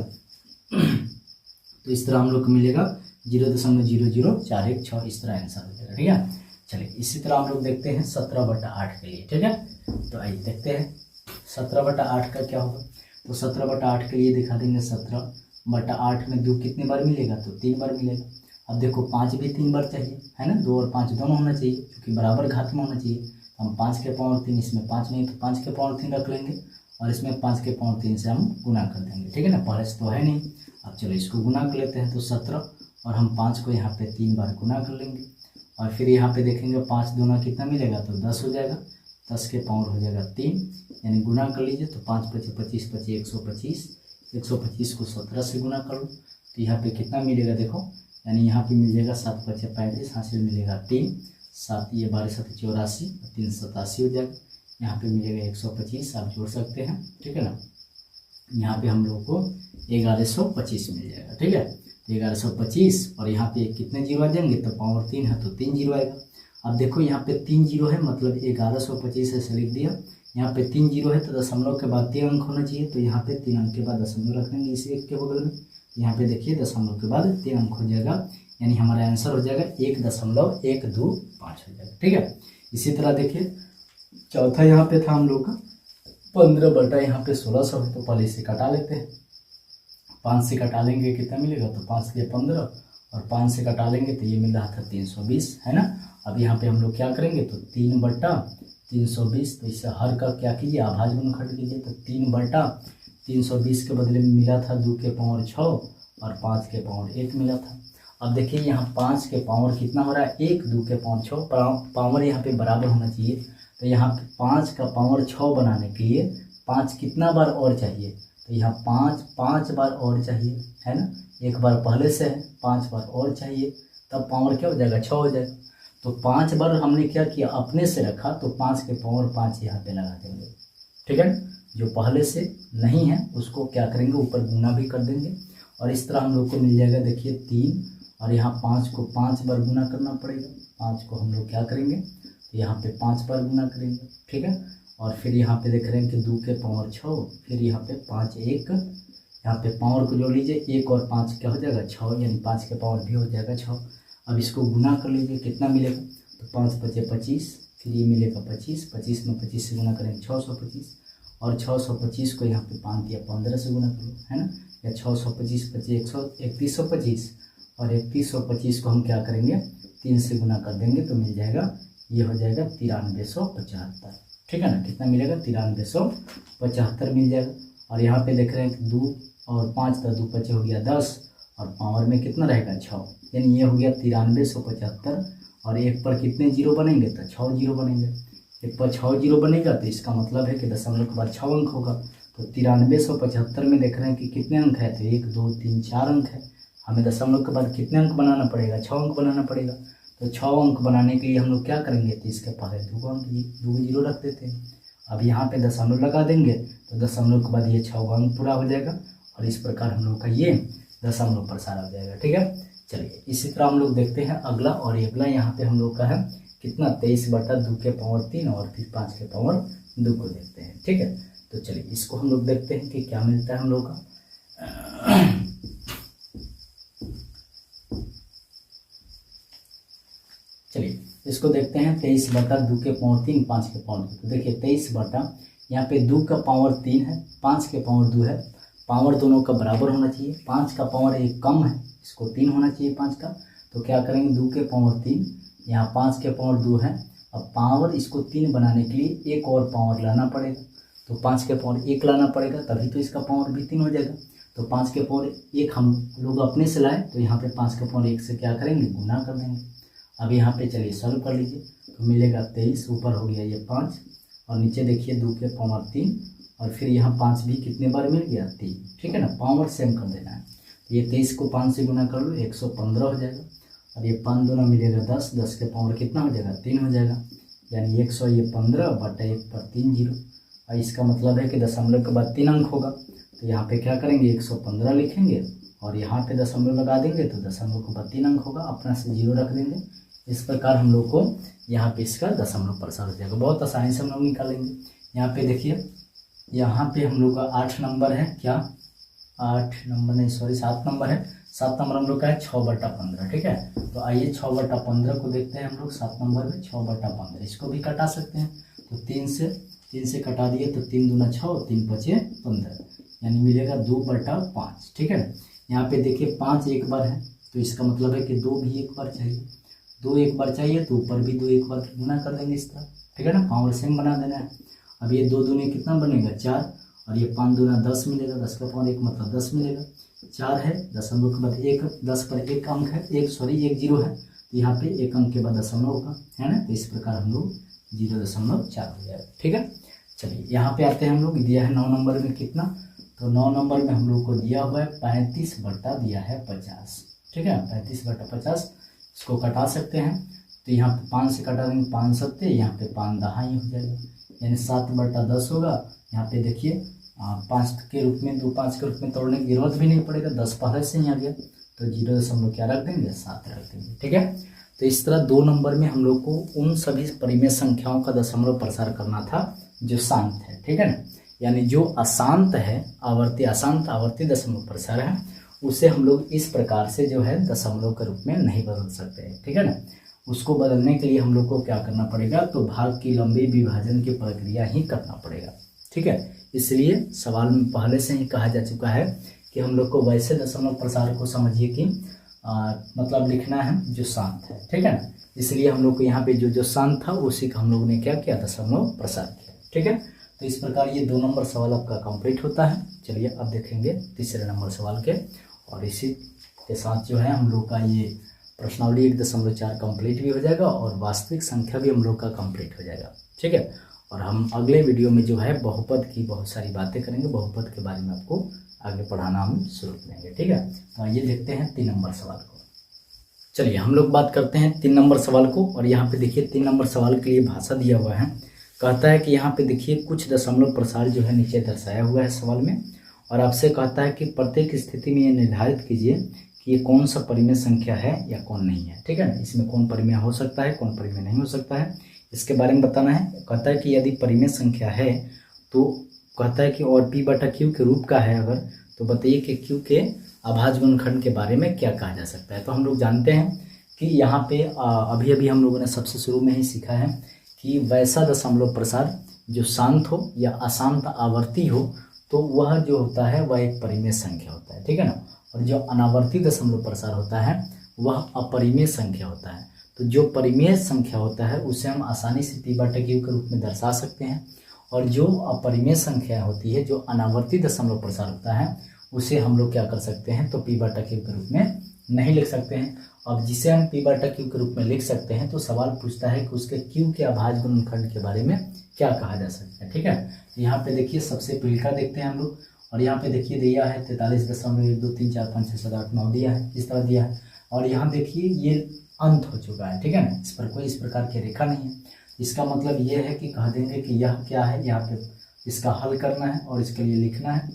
तो इस तरह हम लोग को मिलेगा 0.004161, इस तरह आंसर हो जाएगा, ठीक है। चलिए इसी तरह हम लोग देखते हैं 17/8 के लिए, ठीक है। तो आइए देखते हैं 17/8 का क्या होगा। तो 17/8 के लिए दिखा देंगे 17/8 में 2 कितने बार मिलेगा तो 3 बार मिलेगा। अब देखो 5 भी 3 बार चाहिए है ना, 2 और 5 दोनों होना चाहिए क्योंकि बराबर घात में होना चाहिए। हम 5 के पावर 3, इसमें 5 नहीं तो 5 के पावर 3 रख लेंगे और इसमें 5 के पावर 3 से हम गुना कर देंगे, ठीक है ना। पहले से तो है नहीं, अब चलो इसको गुना कर लेते हैं। तो 17 और हम 5 को यहाँ पे 3 बार गुना कर लेंगे और फिर यहाँ पे देखेंगे 5 दूना कितना मिलेगा तो 10 हो जाएगा, 10 के पावर हो जाएगा 3, यानी गुना कर लीजिए। तो 5 × 25 = 125, 125 को 17 से गुना कर लो तो यहाँ पे कितना मिलेगा देखो, यानी यहाँ पे मिल जाएगा 7 × 5 = 35, हासिल मिलेगा 3, 7 ये 12 × 7 = 84 और 3 × 87 हो जाएगा। यहाँ पे मिलेगा 125, आप जोड़ सकते हैं, ठीक है ना। यहाँ पे हम लोग को 1125 मिल जाएगा, ठीक है। तो 1125 और यहाँ पे कितने जीरो आ जाएंगे तो पावर 3 है तो 3 जीरो आएगा। अब देखो यहाँ पे 3 जीरो है मतलब 1125 ऐसे लिख दिया। यहाँ पे 3 जीरो है तो दशमलव के बाद 3 अंक होना चाहिए, तो यहाँ पे 3 अंक के बाद दशमलव रख देंगे इस एक के बगल में। यहाँ पे देखिए दशमलव के बाद 3 अंक हो जाएगा, यानी हमारा आंसर हो जाएगा 1.125 हो जाएगा, ठीक है। इसी तरह देखिए चौथा यहाँ पे था हम लोग का 15 यहाँ पे 1600 है, तो पहले इसे कटा लेते हैं। 5 से कटा लेंगे कितना मिलेगा तो 5 के 15 और 5 से कटा लेंगे तो ये मिल रहा था 320 है ना। अब यहाँ पे हम लोग क्या करेंगे तो 3/320, तो इससे हर का क्या कीजिए आभाज्य गुणनखंड कीजिए। तो 3/320 के बदले में मिला था 2 के पावर 6 और 5 के पावर 1 मिला था। अब देखिए यहाँ 5 के पावर कितना हो रहा है 1, 2 के पावर 6, पावर यहाँ पे बराबर होना चाहिए। तो यहाँ पे 5 का पावर 6 बनाने के लिए 5 कितना बार और चाहिए तो यहाँ 5 बार और चाहिए है ना, एक बार पहले से है 5 बार और चाहिए, तब पावर क्या हो जाएगा 6 हो जाएगा। तो 5 बार हमने क्या किया अपने से रखा तो 5 के पावर 5 यहाँ पे लगा देंगे, ठीक है। जो पहले से नहीं है उसको क्या करेंगे ऊपर गुना भी कर देंगे और इस तरह हम लोग को मिल जाएगा देखिए 3 और यहाँ 5 को 5 बार गुना करना पड़ेगा। 5 को हम लोग क्या करेंगे तो यहाँ पे 5 बार गुना करेंगे, ठीक है। और फिर यहाँ पे देख रहे हैं कि 2 के पावर 6, फिर यहाँ पे 5 1, यहाँ पे पावर को जोड़ लीजिए 1 और 5 क्या हो जाएगा 6, यानी 5 के पावर भी हो जाएगा 6। अब इसको गुना कर लीजिए कितना मिलेगा तो 5 × 5 = 25, फिर ये मिलेगा 25, 25 में 25 से गुना करेंगे 625 और 625 को यहाँ पे 5 या 15 से गुना करो है ना, या 625 × 3125 और 3125 को हम क्या करेंगे 3 से गुना कर देंगे तो मिल जाएगा ये हो जाएगा 9375, ठीक है ना। कितना मिलेगा 9375 मिल जाएगा। और यहाँ पे देख रहे हैं कि 2 और 5 तो 2 5 हो गया 10 और पावर में कितना रहेगा 6, यानी ये हो गया 9375 और एक पर कितने जीरो बनेंगे तो 6 जीरो बनेंगे। एक पर 6 जीरो बनेगा तो इसका मतलब है कि दशमलव के बाद 6 अंक होगा। तो 9375 में देख रहे हैं कि कितने अंक है तो 1 2 3 4 अंक है। हमें दशमलव के बाद कितने अंक बनाना पड़ेगा 6 अंक बनाना पड़ेगा। तो 6 अंक बनाने के लिए हम लोग क्या करेंगे तो इसके पहले 2 अंक 2 जीरो रख देते हैं। अब यहाँ पे दशमलव लगा देंगे तो दशमलव के बाद ये 6 अंक पूरा हो जाएगा और इस प्रकार हम लोग का ये दशमलव प्रसार हो जाएगा, ठीक है। चलिए इसी तरह हम लोग देखते हैं अगला, और अगला यहाँ पे हम लोग का है कितना 23/2 के पावर 3 और फिर 5 के पावर 2 को देखते हैं, ठीक है। तो चलिए इसको हम लोग देखते हैं कि क्या मिलता है हम लोग का। चलिए इसको देखते हैं 23/2 के पावर 3 5 के पावर 2। तो देखिए 23 यहाँ पे 2 का पावर 3 है 5 के पावर 2 है, पावर दोनों का बराबर होना चाहिए। 5 का पावर एक कम है, इसको 3 होना चाहिए 5 का। तो क्या करेंगे 2 के पावर 3, यहाँ 5 के पावर 2 है। अब पावर इसको 3 बनाने के लिए एक और पावर लाना पड़ेगा, तो 5 के पावर 1 लाना पड़ेगा तभी तो इसका पावर भी 3 हो जाएगा। तो 5 के पावर 1 हम लोग अपने से लाए तो यहाँ पे 5 के पावर 1 से क्या करेंगे गुना कर देंगे। अब यहाँ पे चलिए सॉल्व कर लीजिए तो मिलेगा 23, ऊपर हो गया ये 5 और नीचे देखिए 2 के पावर 3 और फिर यहाँ 5 भी कितने बार मिल गया 3, ठीक है ना। पावर सेम कर देना है। तो ये 23 को 5 से गुना कर लो 115 हो जाएगा और ये 5 दूना मिलेगा 10, 10 के पावर कितना हो जाएगा 3 हो जाएगा, यानी 115/1 पर 3 जीरो। और इसका मतलब है कि दशमलव के बाद 3 अंक होगा तो यहाँ पे क्या करेंगे 115 लिखेंगे और यहाँ पे दशमलव लगा देंगे तो दशमलव को 32 अंक होगा, अपना से 0 रख देंगे। इस प्रकार हम लोग को यहाँ पे इसका दशमलव प्रसार हो जाएगा, बहुत आसानी से हम लोग निकालेंगे। यहाँ पे देखिए, यहाँ पे हम लोग का 8 नंबर है, क्या 8 नंबर नहीं सॉरी 7 नंबर है। 7 नंबर हम लोग का है 6/15, ठीक है। तो आइए 6/15 को देखते हैं हम लोग। 7 नंबर में 6/15 इसको भी कटा सकते हैं। तो 3 से कटा दिए तो 3 दूना 6, 3 पचे 15, यानी मिलेगा 2/5, ठीक है। यहाँ पे देखिए 5 एक बार है, तो इसका मतलब है कि 2 भी एक बार चाहिए। 2 एक बार चाहिए तो ऊपर भी 2 एक बार गुना कर देंगे इस तरह, ठीक है ना, पावर सेम बना देना है। अब ये 2 दूनी कितना बनेगा 4, और ये 5 दूना 10 मिलेगा, 10 का पावर 1 मतलब 10 मिलेगा। 4 है, दशमलव के बाद 1, 10 पर 1 अंक है, 1 0 है, तो यहाँ पे 1 अंक के बाद दशमलव होगा, है ना। तो इस प्रकार हम लोग 0.4 हो जाएगा, ठीक है। चलिए यहाँ पे आते हैं हम लोग, दिया है 9 नंबर में कितना, तो 9 नंबर में हम लोग को दिया हुआ है 35/50, ठीक है। 35/50 इसको कटा सकते हैं। तो यहाँ पे 5 से कटा देंगे, 5 सत्ते, यहाँ पे 5 दहाई हो जाएगा, यानी 7/10 होगा। यहाँ पे देखिए 5 के रूप में 2 5 के रूप में तोड़ने की जरूरत भी नहीं पड़ेगा, 10 पहले से ही आ गया, तो 0 क्या रख देंगे 7 रख देंगे, ठीक है। तो इस तरह 2 नंबर में हम लोग को उन सभी परिमेय संख्याओं का दशमलव प्रसार करना था जो शांत है, ठीक है ना। यानी जो अशांत है, अशांत आवर्ती दशमलव प्रसार है, उसे हम लोग इस प्रकार से जो है दशमलव के रूप में नहीं बदल सकते हैं, ठीक है ना। उसको बदलने के लिए हम लोग को क्या करना पड़ेगा, तो भाग की लंबी विभाजन की प्रक्रिया ही करना पड़ेगा, ठीक है। इसलिए सवाल में पहले से ही कहा जा चुका है कि हम लोग को वैसे दशमलव प्रसार को समझिए कि मतलब लिखना है जो शांत है, ठीक है ना। इसलिए हम लोग को यहाँ पे जो शांत था उसी का हम लोग ने क्या किया, दशमलव प्रसार किया, ठीक है। तो इस प्रकार ये 2 नंबर सवाल आपका कंप्लीट होता है। चलिए अब देखेंगे तीसरे नंबर सवाल के, और इसी के साथ जो है हम लोग का ये प्रश्नावली 1.4 कंप्लीट भी हो जाएगा और वास्तविक संख्या भी हम लोग का कंप्लीट हो जाएगा, ठीक है। और हम अगले वीडियो में जो है बहुपद की बहुत सारी बातें करेंगे, बहुपद के बारे में आपको आगे पढ़ाना हम शुरू करेंगे, ठीक है। तो आइए देखते हैं 3 नंबर सवाल को। चलिए हम लोग बात करते हैं 3 नंबर सवाल को, और यहाँ पे देखिए 3 नंबर सवाल के लिए भाषा दिया हुआ है। कहता है कि यहाँ पे देखिए कुछ दशमलव प्रसार जो है नीचे दर्शाया हुआ है सवाल में, और आपसे कहता है कि प्रत्येक स्थिति में ये निर्धारित कीजिए कि ये कौन सा परिमेय संख्या है या कौन नहीं है, ठीक है ना। इसमें कौन परिमेय हो सकता है, कौन परिमेय नहीं हो सकता है, इसके बारे में बताना है। कहता है कि यदि परिमेय संख्या है तो कहता है कि और P/Q के रूप का है अगर, तो बताइए कि Q के अभाज्य गुणनखंड के बारे में क्या कहा जा सकता है। तो हम लोग जानते हैं कि यहाँ पे अभी अभी हम लोगों ने सबसे शुरू में ही सीखा है कि वैसा दशमलव प्रसार जो शांत हो या अशांत आवर्ती हो, तो वह जो होता है वह एक परिमेय संख्या होता है, ठीक है ना। और जो अनावर्ती दशमलव प्रसार होता है वह अपरिमेय संख्या होता है। तो जो परिमेय संख्या होता है उसे हम आसानी से P/Q के रूप में दर्शा सकते हैं, और जो अपरिमेय संख्या होती है, जो अनावर्ती दशमलव प्रसार होता है, उसे हम लोग क्या कर सकते हैं, तो P/Q के रूप में नहीं लिख सकते हैं। अब जिसे हम P/Q के रूप में लिख सकते हैं तो सवाल पूछता है कि उसके Q के अभाज्य गुणनखंड के बारे में क्या कहा जा सकता है, ठीक है। तो यहाँ पे देखिए सबसे पहले का देखते हैं हम लोग, और यहाँ पे देखिए दिया है 43.123456789 दिया है, इस तरह दिया है। और यहाँ देखिए ये अंत हो चुका है, ठीक है ना, इस पर कोई इस प्रकार की रेखा नहीं है। इसका मतलब ये है कि कह देंगे कि यह क्या है, यहाँ पे इसका हल करना है और इसके लिए लिखना है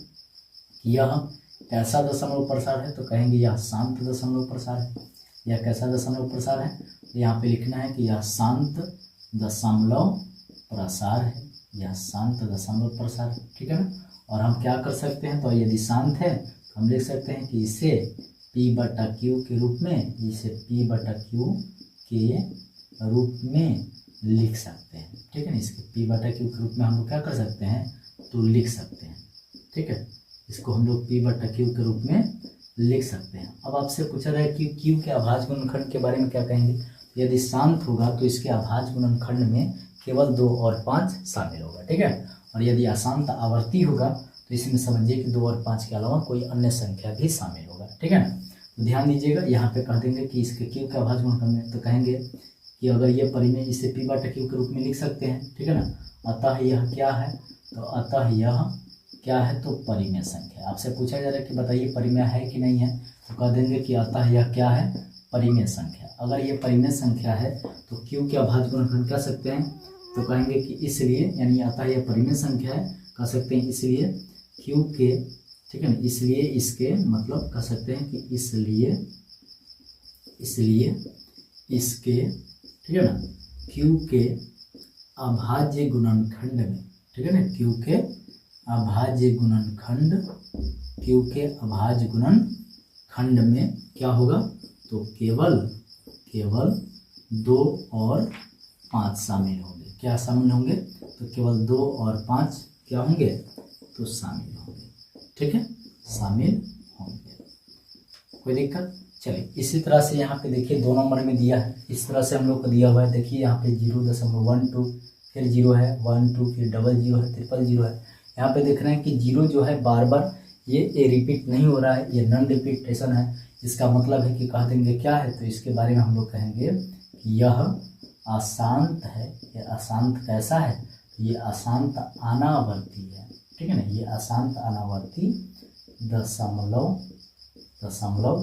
कि यह कैसा दशमलव प्रसार है, तो कहेंगे यह शांत दशमलव प्रसार है। यह कैसा दशमलव प्रसार है, तो यहाँ पे लिखना है कि यह शांत दशमलव प्रसार है, यह शांत दशमलव प्रसार है, ठीक है ना। और हम क्या कर सकते हैं, तो यदि शांत है तो हम लिख सकते हैं कि इसे P/Q के रूप में, इसे P/Q के रूप में लिख सकते हैं, ठीक है ना। इसके P/Q के रूप में हम लोग क्या कर सकते हैं, तो लिख सकते हैं, ठीक है। इसको हम लोग P/Q के रूप में लिख सकते हैं। अब आपसे पूछा जाए कि Q के अभाज्य गुणनखंड के बारे में क्या कहेंगे। यदि शांत होगा तो इसके अभाज्य गुणनखंड में केवल 2 और 5 शामिल होगा, ठीक है। और यदि अशांत आवर्ती होगा तो इसमें समझिए कि 2 और 5 के अलावा कोई अन्य संख्या भी शामिल होगा, ठीक है ना। तो ध्यान दीजिएगा, यहाँ पे कह देंगे कि इसके Q के अभाज्य गुणनखंड में, तो कहेंगे कि अगर ये परिमेय इसे P/Q के रूप में लिख सकते हैं, ठीक है ना। अतः यह क्या है, तो अतः यह क्या है, तो परिमेय संख्या। आपसे पूछा जा रहा है कि बताइए परिमेय है कि नहीं है, तो कह देंगे कि अतः यह क्या है, परिमेय संख्या। अगर ये परिमेय संख्या है तो Q के अभाज्य गुणनखंड कह सकते हैं, तो कहेंगे कि इसलिए, यानी अतः यह परिमेय संख्या है, कह सकते हैं इसलिए Q के ठीक है ना। इसलिए इसके मतलब कह सकते हैं कि इसलिए इसके, ठीक है ना, Q के अभाज्य गुणनखंड में, ठीक है ना, Q के अभाज्य गुणनखंड में क्या होगा, तो केवल 2 और 5 शामिल होंगे। क्या शामिल होंगे, तो केवल 2 और 5 क्या होंगे, तो शामिल होंगे। ठीक है, शामिल होंगे, कोई दिक्कत। चलिए इसी तरह से यहाँ पे देखिए 2 नंबर में दिया है, इस तरह से हम लोग को दिया हुआ है। देखिए यहाँ पे 0.12 फिर 0 है, 1 2 फिर 00 है, 000 है। यहाँ पे देख रहे हैं कि 0 जो है बार बार ये रिपीट नहीं हो रहा है, ये नॉन रिपीटेशन है। इसका मतलब है कि कह देंगे क्या है, तो इसके बारे में हम लोग कहेंगे कि यह अशांत है। ये अशांत कैसा है, तो ये अशांत अनावर्ती है। ठीक है ना, ये अशांत अनावर्ती दशमलव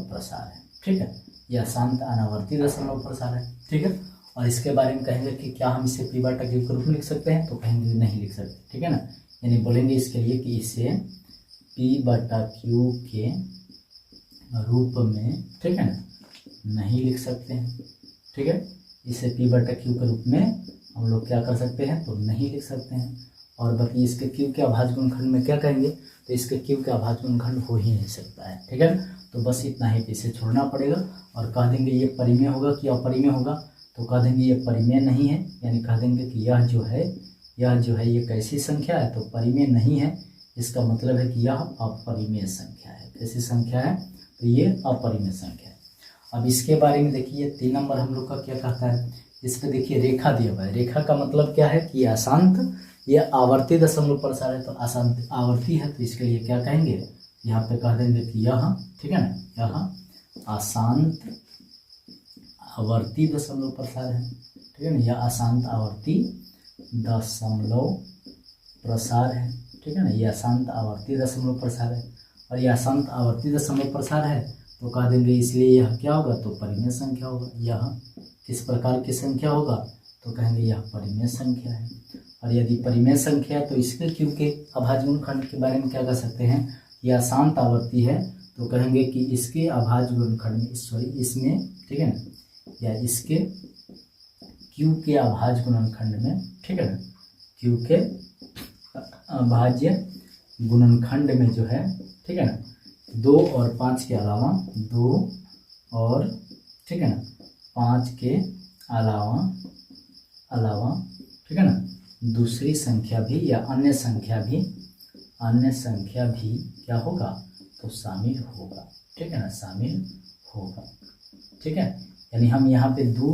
प्रसार है। ठीक है, यह अशांत अनावर्ती दशमलव प्रसार है। ठीक है, और इसके बारे में कहेंगे कि क्या हम इसे P बटा Q के रूप में लिख सकते हैं, तो कहेंगे नहीं लिख सकते। ठीक है ना, यानी बोलेंगे इसके लिए कि इसे P बटा Q के रूप में, ठीक है ना, नहीं लिख सकते हैं। ठीक है, इसे P बटा Q के रूप में हम लोग क्या कर सकते हैं, तो नहीं लिख सकते हैं। और बाकी इसके Q के अभाज्य गुणनखंड में क्या कहेंगे, तो इसके Q के अभाज्य गुणनखंड हो ही नहीं सकता है। ठीक है, तो बस इतना ही, इसे छोड़ना पड़ेगा और कह देंगे ये परिमेय होगा कि अपरिमेय होगा, तो कह देंगे ये परिमेय नहीं है, यानी कह देंगे कि यह जो है ये कैसी संख्या है, तो परिमेय नहीं है। इसका मतलब है कि यह अपरिमेय संख्या है। कैसी संख्या है, तो ये अपरिमेय संख्या है। अब इसके बारे में देखिए 3 नंबर हम लोग का क्या कहता है, इस पे देखिए रेखा दिया हुआ है। रेखा का मतलब क्या है कि अशांत, ये आवर्ती दशमलव प्रसार है, तो अशांत आवर्ती है, तो इसके लिए क्या कहेंगे, यहाँ पे कह देंगे कि यह, ठीक है ना, यह अशांत आवर्ती दशमलव प्रसार है। ठीक है ना, यह अशांत आवर्ती दशमलव प्रसार है। ठीक है ना, यह अशांत आवर्ती दशमलव प्रसार है, और यह अशांत आवर्ती दशमलव प्रसार है, तो कह देंगे इसलिए यह क्या होगा, तो परिमेय संख्या होगा। यह किस प्रकार की संख्या होगा, तो कहेंगे यह परिमेय संख्या है। और यदि परिमेय संख्या है तो इसके Q के अभाज्य गुणनखंड के बारे में क्या कर सकते हैं, यह अशांत आवर्ती है, तो कहेंगे कि इसके अभाज्य गुणनखंड में, इसमें, ठीक है ना, या इसके Q के अभाज्य गुणनखंड में, ठीक है ना, Q के अभाज्य गुणनखंड में जो है, ठीक है ना, 2 और 5 के अलावा, 2 और, ठीक है ना, 5 के अलावा, ठीक है ना, दूसरी संख्या भी या अन्य संख्या भी क्या होगा, तो शामिल होगा। ठीक है ना, शामिल होगा। ठीक है, यानी हम यहाँ पे 2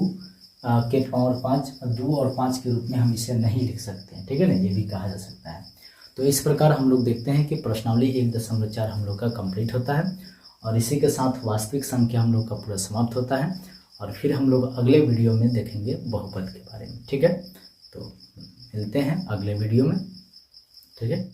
के पावर 5, 2 और 5 के रूप में हम इसे नहीं लिख सकते हैं। ठीक है ना, ये भी कहा जा सकता है। तो इस प्रकार हम लोग देखते हैं कि प्रश्नावली 1.4 हम लोग का कंप्लीट होता है, और इसी के साथ वास्तविक संख्या हम लोग का पूरा समाप्त होता है। और फिर हम लोग अगले वीडियो में देखेंगे बहुपद के बारे में। ठीक है, तो मिलते हैं अगले वीडियो में। ठीक है।